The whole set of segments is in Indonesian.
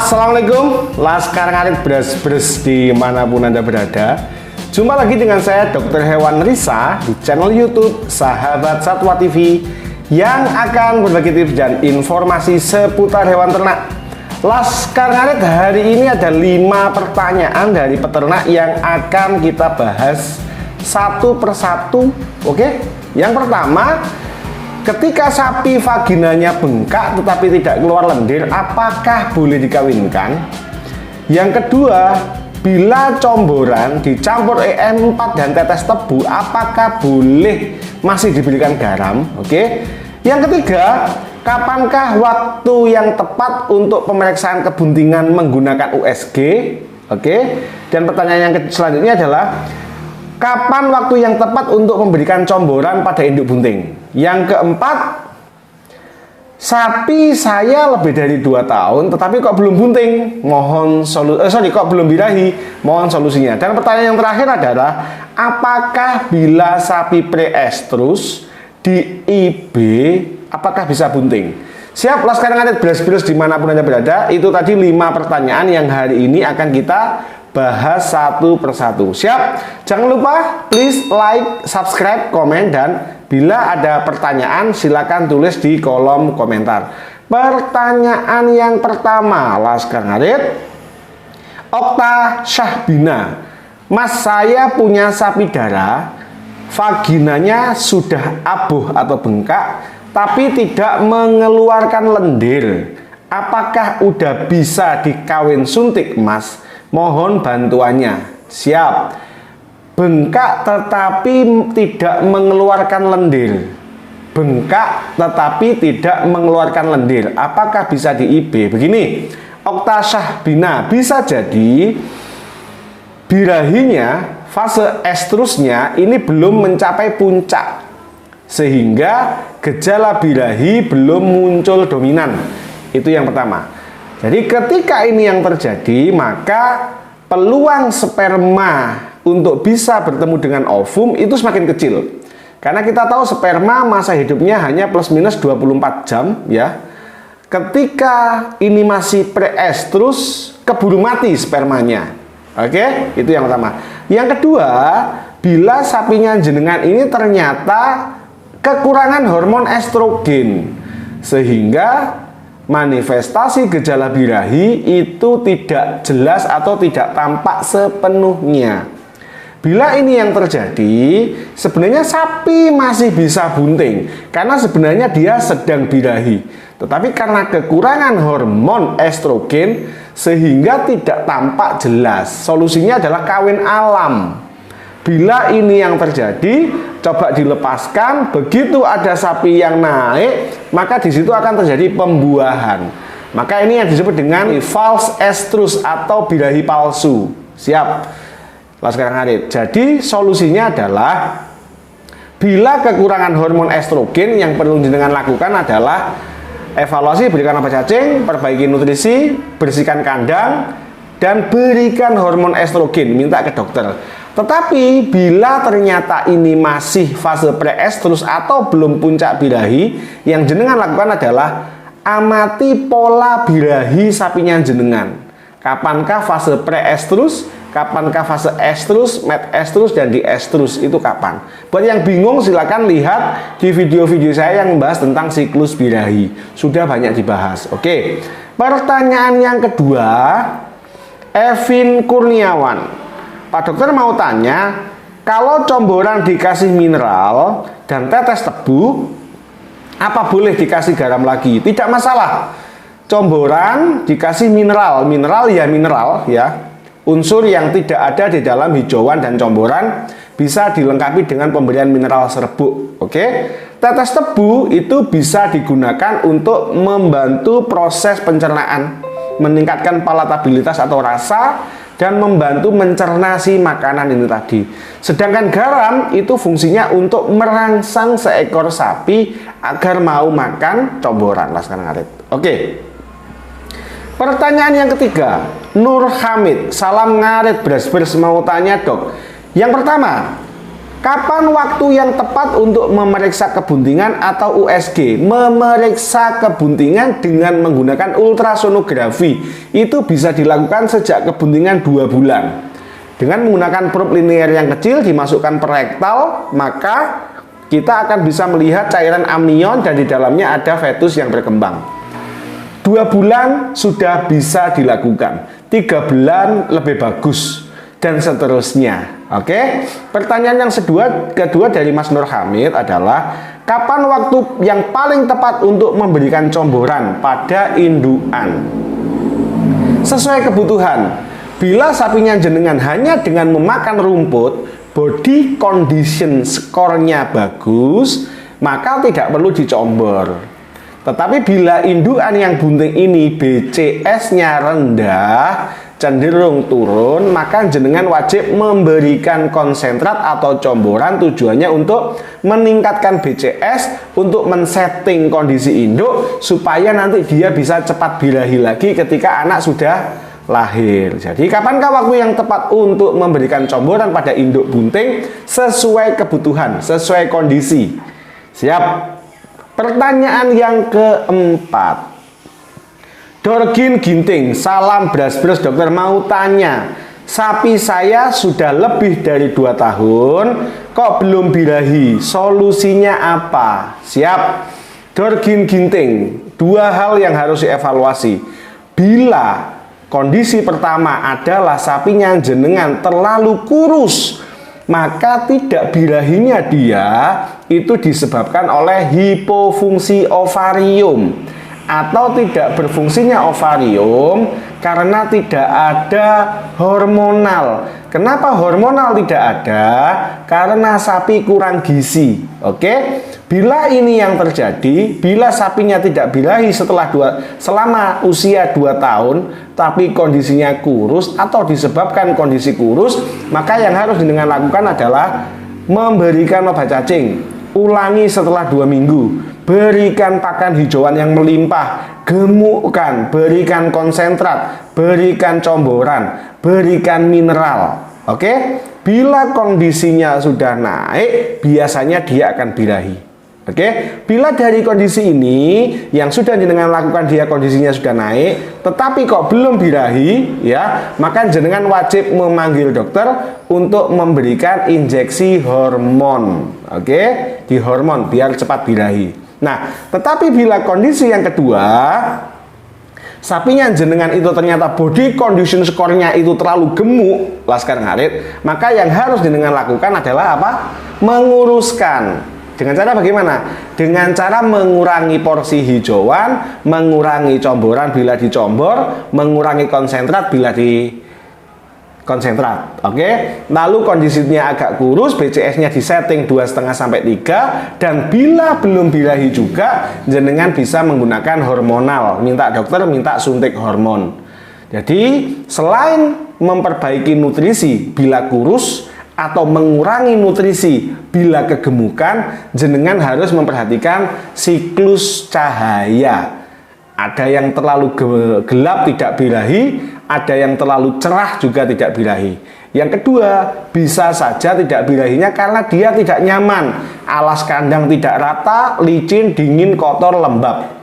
Assalamualaikum, Laskar Ngarit Bres-Bres dimanapun Anda berada. Jumpa lagi dengan saya Dr. Hewan Risa di channel YouTube Sahabat Satwa TV yang akan berbagi tips dan informasi seputar hewan ternak. Laskar Ngarit hari ini ada 5 pertanyaan dari peternak yang akan kita bahas satu persatu. Oke, yang pertama, ketika sapi vaginanya bengkak tetapi tidak keluar lendir, apakah boleh dikawinkan? Yang kedua, bila comboran dicampur EM4 dan tetes tebu, apakah boleh masih diberikan garam? Oke. Yang ketiga, kapankah waktu yang tepat untuk pemeriksaan kebuntingan menggunakan USG? Oke. Dan pertanyaan yang selanjutnya adalah, kapan waktu yang tepat untuk memberikan comboran pada induk bunting? Yang keempat, sapi saya lebih dari 2 tahun tetapi kok belum bunting, mohon kok belum birahi, mohon solusinya. Dan pertanyaan yang terakhir adalah, apakah bila sapi pre-estrus di IB apakah bisa bunting? Siap, Laskar Ngarit Bres-Bres dimanapun Anda berada. Itu tadi 5 pertanyaan yang hari ini akan kita bahas satu persatu. Siap? Jangan lupa please like, subscribe, komen, dan bila ada pertanyaan silakan tulis di kolom komentar. Pertanyaan yang pertama, Laskar Ngarit, Okta Syahbina. Mas, saya punya sapi darah, vaginanya sudah abuh atau bengkak tapi tidak mengeluarkan lendir. Apakah udah bisa dikawin suntik, Mas? Mohon bantuannya. Siap. Bengkak tetapi tidak mengeluarkan lendir. Bengkak tetapi tidak mengeluarkan lendir. Apakah bisa di IB? Begini, Okta Syahbina, bisa jadi birahinya, fase estrusnya ini belum mencapai puncak, sehingga gejala birahi belum muncul dominan. Itu yang pertama. Jadi ketika ini yang terjadi, maka peluang sperma untuk bisa bertemu dengan ovum itu semakin kecil. Karena kita tahu sperma masa hidupnya hanya plus minus 24 jam ya. Ketika ini masih pre-estrus, keburu mati spermanya. Oke, itu yang pertama. Yang kedua, bila sapinya jenengan ini ternyata kekurangan hormon estrogen, sehingga manifestasi gejala birahi itu tidak jelas atau tidak tampak sepenuhnya. Bila ini yang terjadi, sebenarnya sapi masih bisa bunting karena sebenarnya dia sedang birahi, tetapi karena kekurangan hormon estrogen sehingga tidak tampak jelas. Solusinya adalah kawin alam. Bila ini yang terjadi, coba dilepaskan. Begitu ada sapi yang naik, maka di situ akan terjadi pembuahan. Maka ini yang disebut dengan false estrus atau birahi palsu. Siap, Laskar Ngarit. Jadi solusinya adalah, bila kekurangan hormon estrogen, yang perlu jenengan lakukan adalah evaluasi, berikan obat cacing, perbaiki nutrisi, bersihkan kandang, dan berikan hormon estrogen. Minta ke dokter. Tetapi bila ternyata ini masih fase pre-estrus atau belum puncak birahi, yang jenengan lakukan adalah amati pola birahi sapinya jenengan. Kapankah fase pre-estrus, kapankah fase estrus, met-estrus, dan di-estrus, itu kapan? Buat yang bingung silakan lihat di video-video saya yang membahas tentang siklus birahi. Sudah banyak dibahas. Oke. Pertanyaan yang kedua, Evin Kurniawan. Pak dokter mau tanya, kalau comboran dikasih mineral dan tetes tebu, apa boleh dikasih garam lagi? Tidak masalah. Comboran dikasih mineral, mineral ya. Unsur yang tidak ada di dalam hijauan dan comboran bisa dilengkapi dengan pemberian mineral serbuk. Oke. Tetes tebu itu bisa digunakan untuk membantu proses pencernaan, meningkatkan palatabilitas atau rasa, dan membantu mencerna si makanan ini tadi. Sedangkan garam itu fungsinya untuk merangsang seekor sapi agar mau makan comboran, Laskar Ngarit. Oke. Pertanyaan yang ketiga, Nur Hamid. Salam Ngarit Bres-Bres, mau tanya dok. Yang pertama, Kapan waktu yang tepat untuk memeriksa kebuntingan atau USG? Memeriksa kebuntingan dengan menggunakan ultrasonografi itu bisa dilakukan sejak kebuntingan 2 bulan. Dengan menggunakan probe linear yang kecil dimasukkan per rektal, maka kita akan bisa melihat cairan amnion dan di dalamnya ada fetus yang berkembang. 2 bulan sudah bisa dilakukan, 3 bulan lebih bagus, dan seterusnya. Oke, pertanyaan yang kedua dari Mas Nur Hamid adalah kapan waktu yang paling tepat untuk memberikan comboran pada indukan? Sesuai kebutuhan. Bila sapinya jenengan hanya dengan memakan rumput, body condition skornya bagus, maka tidak perlu dicombor. Tetapi bila indukan yang bunting ini BCS-nya rendah, cenderung turun, maka jenengan wajib memberikan konsentrat atau comboran, tujuannya untuk meningkatkan BCS, untuk men-setting kondisi induk supaya nanti dia bisa cepat birahi lagi ketika anak sudah lahir. Jadi kapankah waktu yang tepat untuk memberikan comboran pada induk bunting? Sesuai kebutuhan, sesuai kondisi. Siap. Pertanyaan yang keempat, Dorgin Ginting, salam bras-bras dokter, mau tanya, sapi saya sudah lebih dari 2 tahun kok belum birahi, solusinya apa? Siap. Dorgin Ginting, 2 hal yang harus dievaluasi. Bila kondisi pertama adalah sapinya jenengan terlalu kurus, maka tidak birahinya dia itu disebabkan oleh hipofungsi ovarium atau tidak berfungsinya ovarium karena tidak ada hormonal. Kenapa hormonal tidak ada? Karena sapi kurang gizi. Oke, bila ini yang terjadi, bila sapinya tidak birahi selama usia 2 tahun tapi kondisinya kurus atau disebabkan kondisi kurus, maka yang harus dengan lakukan adalah memberikan obat cacing. Ulangi setelah 2 minggu, berikan pakan hijauan yang melimpah, gemukkan, berikan konsentrat, berikan comboran, berikan mineral. Oke, bila kondisinya sudah naik, biasanya dia akan birahi. Oke, bila dari kondisi ini yang sudah jenengan lakukan dia kondisinya sudah naik, tetapi kok belum birahi, ya, maka jenengan wajib memanggil dokter untuk memberikan injeksi hormon. Oke, di hormon biar cepat birahi. Nah, tetapi bila kondisi yang kedua, sapinya jenengan itu ternyata body condition skornya itu terlalu gemuk, Laskar Ngarit, maka yang harus jenengan lakukan adalah apa? Menguruskan. Dengan cara bagaimana? Dengan cara mengurangi porsi hijauan, mengurangi comboran bila dicombor, mengurangi konsentrat bila konsentrat. Oke. Lalu kondisinya agak kurus, BCS-nya disetting 2,5 sampai 3, dan bila belum birahi juga, jenengan bisa menggunakan hormonal. Minta dokter minta suntik hormon. Jadi, selain memperbaiki nutrisi bila kurus atau mengurangi nutrisi bila kegemukan, jenengan harus memperhatikan siklus cahaya. Ada yang terlalu gelap tidak birahi, ada yang terlalu cerah juga tidak birahi. Yang kedua, bisa saja tidak birahinya karena dia tidak nyaman, alas kandang tidak rata, licin, dingin, kotor, lembab.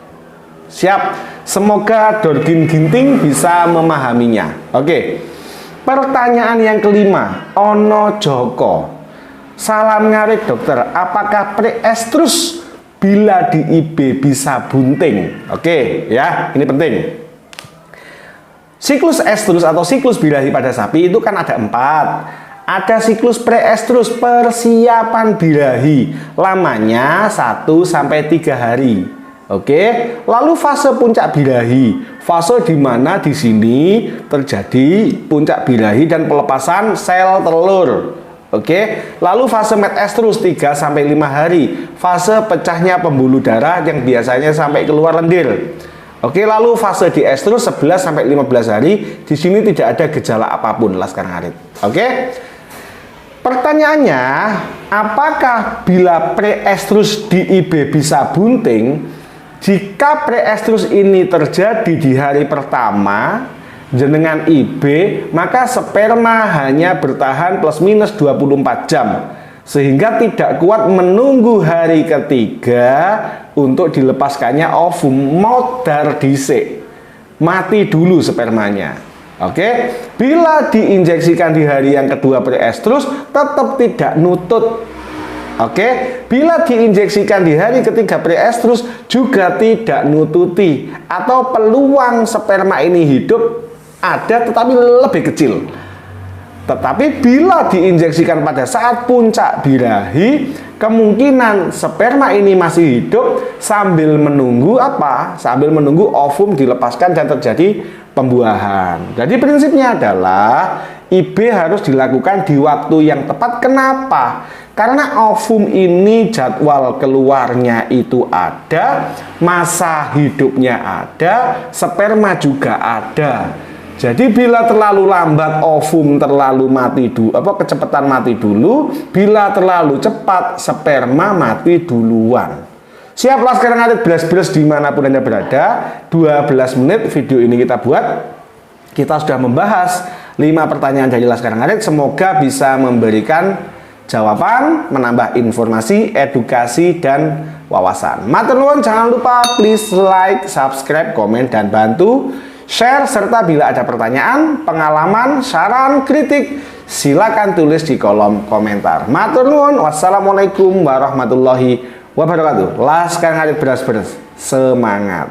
Siap. Semoga Dorgin Ginting bisa memahaminya. Oke. Pertanyaan yang kelima, Ono Joko, salam ngarit dokter, apakah preestrus bila di IB bisa bunting? Oke, ya, ini penting. Siklus estrus atau siklus birahi pada sapi itu kan ada 4. Ada siklus preestrus, persiapan birahi, lamanya 1-3 hari. Oke, lalu fase puncak birahi, fase di mana di sini terjadi puncak birahi dan pelepasan sel telur. Oke, lalu fase metestrus 3-5 hari, fase pecahnya pembuluh darah yang biasanya sampai keluar lendir. Oke, lalu fase diestrus 11-15 hari, di sini tidak ada gejala apapun, Laskar Ngarit. Oke. Pertanyaannya, apakah bila preestrus di IB bisa bunting? Jika preestrus ini terjadi di hari pertama jenengan IB, maka sperma hanya bertahan plus minus 24 jam. sehingga tidak kuat menunggu hari ketiga untuk dilepaskannya ovum. Modar dhisik, mati dulu spermanya. Oke, bila diinjeksikan di hari yang kedua pre-estrus tetap tidak nutut. Oke, bila diinjeksikan di hari ketiga pre-estrus juga tidak nututi, atau peluang sperma ini hidup ada tetapi lebih kecil. Tetapi bila diinjeksikan pada saat puncak birahi, kemungkinan sperma ini masih hidup sambil menunggu apa? Sambil menunggu ovum dilepaskan dan terjadi pembuahan. Jadi prinsipnya adalah IB harus dilakukan di waktu yang tepat. Kenapa? Karena ovum ini jadwal keluarnya itu ada, masa hidupnya ada, sperma juga ada. Jadi bila terlalu lambat ovum terlalu mati dulu, kecepatan mati dulu. Bila terlalu cepat sperma mati duluan. Siap Laskar Ngarit beres-beres dimanapun Anda berada. 12 menit video ini kita buat. Kita sudah membahas 5 pertanyaan dari Laskar Ngarit. Semoga bisa memberikan jawaban, menambah informasi, edukasi, dan wawasan. Matur nuwun, jangan lupa please like, subscribe, komen, dan bantu share, serta bila ada pertanyaan, pengalaman, saran, kritik, silakan tulis di kolom komentar. Matur nuwun, wassalamualaikum warahmatullahi wabarakatuh. Laskar Ngarit beres-beres, semangat.